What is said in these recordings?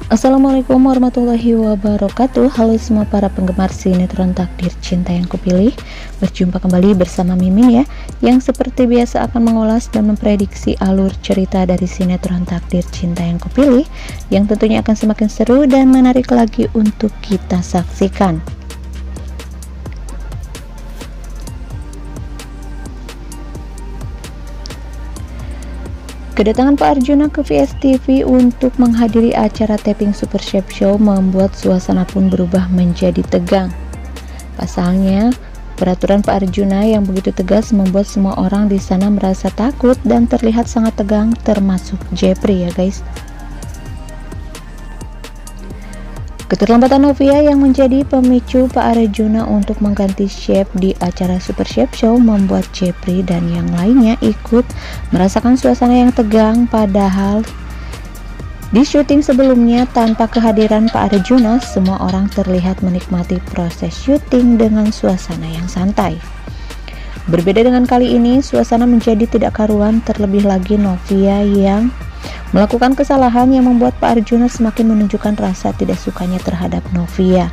Assalamualaikum warahmatullahi wabarakatuh. Halo semua para penggemar sinetron Takdir Cinta yang Kupilih. Berjumpa kembali bersama Mimin ya, yang seperti biasa akan mengulas dan memprediksi alur cerita dari sinetron Takdir Cinta yang Kupilih, yang tentunya akan semakin seru dan menarik lagi untuk kita saksikan. Kedatangan Pak Arjuna ke VS TV untuk menghadiri acara taping Super Chef Show membuat suasana pun berubah menjadi tegang. Pasalnya, peraturan Pak Arjuna yang begitu tegas membuat semua orang di sana merasa takut dan terlihat sangat tegang, termasuk Jeffrey ya guys. Keterlambatan Novia yang menjadi pemicu Pak Arjuna untuk mengganti chef di acara Super Chef Show membuat Jeffrey dan yang lainnya ikut merasakan suasana yang tegang, padahal di syuting sebelumnya tanpa kehadiran Pak Arjuna, semua orang terlihat menikmati proses syuting dengan suasana yang santai. Berbeda dengan kali ini, suasana menjadi tidak karuan, terlebih lagi Novia yang melakukan kesalahan yang membuat Pak Arjuna semakin menunjukkan rasa tidak sukanya terhadap Novia.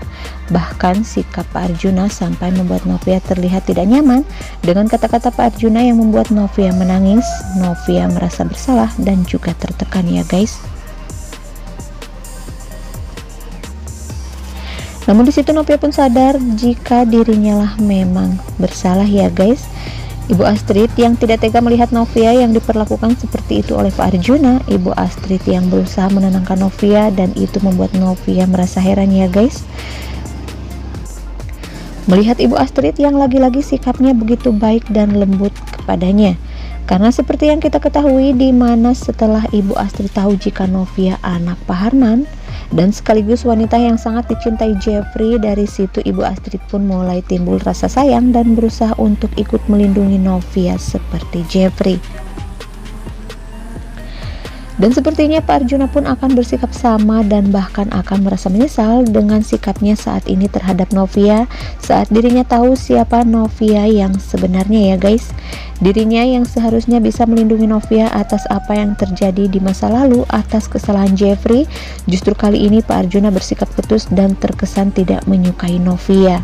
Bahkan sikap Pak Arjuna sampai membuat Novia terlihat tidak nyaman. Dengan kata-kata Pak Arjuna yang membuat Novia menangis, Novia merasa bersalah dan juga tertekan ya guys. Namun di situ Novia pun sadar jika dirinya lah memang bersalah ya guys. Ibu Astrid yang tidak tega melihat Novia yang diperlakukan seperti itu oleh Pak Arjuna. Ibu Astrid yang berusaha menenangkan Novia, dan itu membuat Novia merasa heran ya guys. Melihat Ibu Astrid yang lagi-lagi sikapnya begitu baik dan lembut kepadanya. Karena seperti yang kita ketahui, di mana setelah Ibu Astrid tahu jika Novia anak Pak Harman dan sekaligus wanita yang sangat dicintai Jeffrey, dari situ Ibu Astrid pun mulai timbul rasa sayang dan berusaha untuk ikut melindungi Novia seperti Jeffrey. Dan sepertinya Pak Arjuna pun akan bersikap sama dan bahkan akan merasa menyesal dengan sikapnya saat ini terhadap Novia, saat dirinya tahu siapa Novia yang sebenarnya ya guys. Dirinya yang seharusnya bisa melindungi Novia atas apa yang terjadi di masa lalu atas kesalahan Jeffrey, justru kali ini Pak Arjuna bersikap ketus dan terkesan tidak menyukai Novia.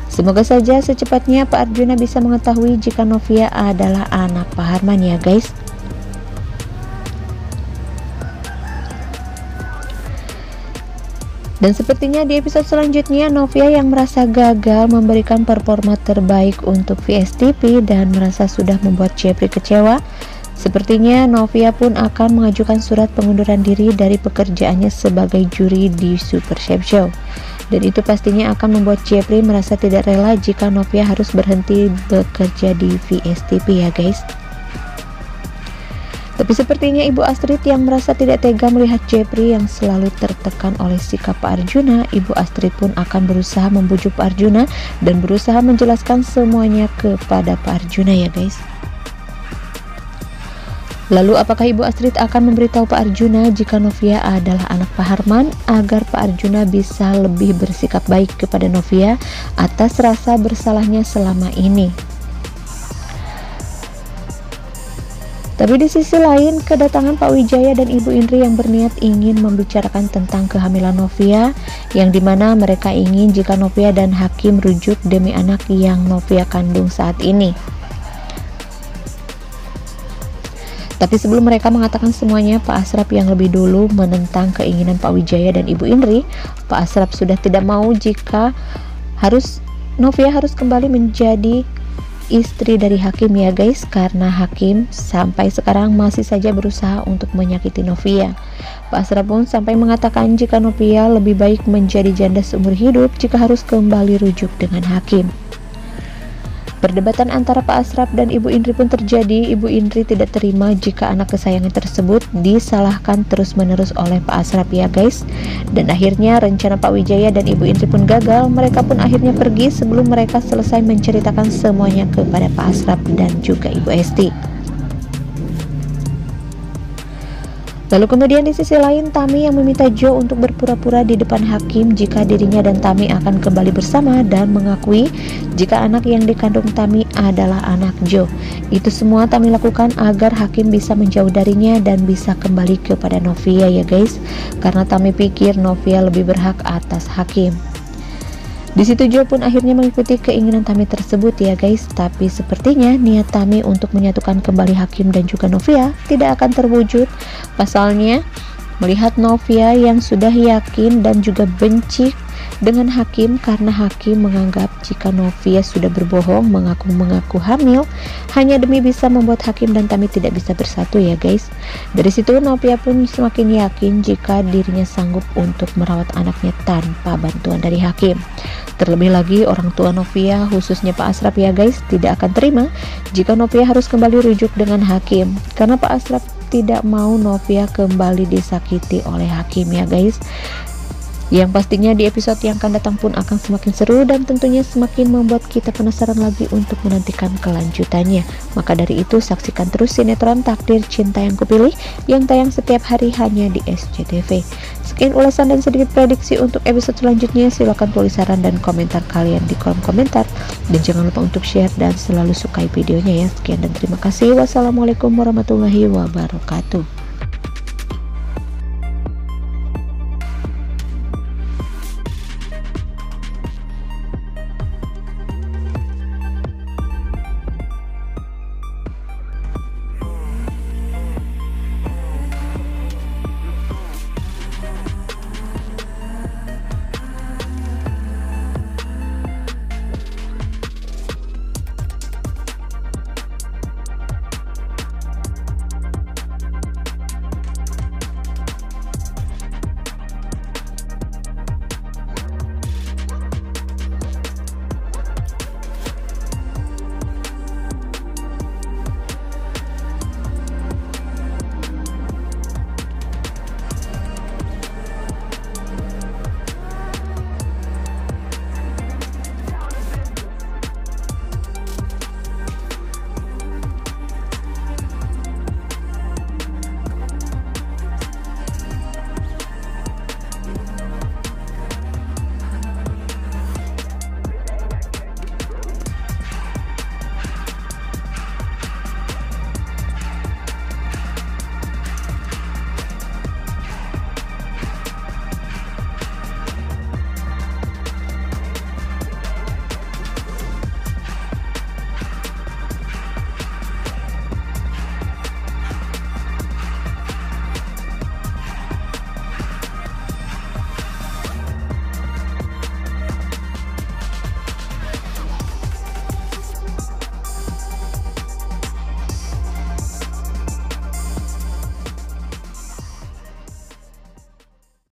Semoga saja secepatnya Pak Arjuna bisa mengetahui jika Novia adalah anak Pak Harman ya guys. Dan sepertinya di episode selanjutnya Novia yang merasa gagal memberikan performa terbaik untuk VS TV dan merasa sudah membuat Jeffrey kecewa. Sepertinya Novia pun akan mengajukan surat pengunduran diri dari pekerjaannya sebagai juri di Super Chef Show. Dan itu pastinya akan membuat Jeffrey merasa tidak rela jika Novia harus berhenti bekerja di VS TV ya guys. Tapi sepertinya Ibu Astrid yang merasa tidak tega melihat Jeffrey yang selalu tertekan oleh sikap Pak Arjuna. Ibu Astrid pun akan berusaha membujuk Pak Arjuna dan berusaha menjelaskan semuanya kepada Pak Arjuna ya guys. Lalu apakah Ibu Astrid akan memberitahu Pak Arjuna jika Novia adalah anak Pak Harman, agar Pak Arjuna bisa lebih bersikap baik kepada Novia atas rasa bersalahnya selama ini? Tapi di sisi lain, kedatangan Pak Wijaya dan Ibu Indri yang berniat ingin membicarakan tentang kehamilan Novia, yang dimana mereka ingin jika Novia dan Hakim rujuk demi anak yang Novia kandung saat ini. Tapi sebelum mereka mengatakan semuanya, Pak Asraf yang lebih dulu menentang keinginan Pak Wijaya dan Ibu Indri. Pak Asraf sudah tidak mau jika Novia harus kembali menjadi istri dari Hakim ya guys, karena Hakim sampai sekarang masih saja berusaha untuk menyakiti Novia. Pak Asraf pun sampai mengatakan jika Novia lebih baik menjadi janda seumur hidup jika harus kembali rujuk dengan Hakim. Perdebatan antara Pak Asraf dan Ibu Indri pun terjadi. Ibu Indri tidak terima jika anak kesayangan tersebut disalahkan terus-menerus oleh Pak Asraf ya guys. Dan akhirnya rencana Pak Wijaya dan Ibu Indri pun gagal. Mereka pun akhirnya pergi sebelum mereka selesai menceritakan semuanya kepada Pak Asraf dan juga Ibu Esti. Lalu kemudian di sisi lain, Tami yang meminta Joe untuk berpura-pura di depan hakim jika dirinya dan Tami akan kembali bersama dan mengakui jika anak yang dikandung Tami adalah anak Joe. Itu semua Tami lakukan agar hakim bisa menjauh darinya dan bisa kembali kepada Novia ya guys, karena Tami pikir Novia lebih berhak atas hakim. Di situ Joe pun akhirnya mengikuti keinginan Tami tersebut ya guys, tapi sepertinya niat Tami untuk menyatukan kembali hakim dan juga Novia tidak akan terwujud. Pasalnya, melihat Novia yang sudah yakin dan juga benci dengan hakim karena hakim menganggap jika Novia sudah berbohong mengaku hamil hanya demi bisa membuat hakim dan Tami tidak bisa bersatu ya guys. Dari situ Novia pun semakin yakin jika dirinya sanggup untuk merawat anaknya tanpa bantuan dari hakim. Terlebih lagi orang tua Novia, khususnya Pak Asraf ya guys, tidak akan terima jika Novia harus kembali rujuk dengan hakim, karena Pak Asraf tidak mau Novia kembali disakiti oleh hakim ya guys. Yang pastinya di episode yang akan datang pun akan semakin seru dan tentunya semakin membuat kita penasaran lagi untuk menantikan kelanjutannya. Maka dari itu saksikan terus sinetron Takdir Cinta Yang Kupilih yang tayang setiap hari hanya di SCTV. Sekian ulasan dan sedikit prediksi untuk episode selanjutnya. Silahkan tulis saran dan komentar kalian di kolom komentar. Dan jangan lupa untuk share dan selalu sukai videonya ya. Sekian dan terima kasih. Wassalamualaikum warahmatullahi wabarakatuh.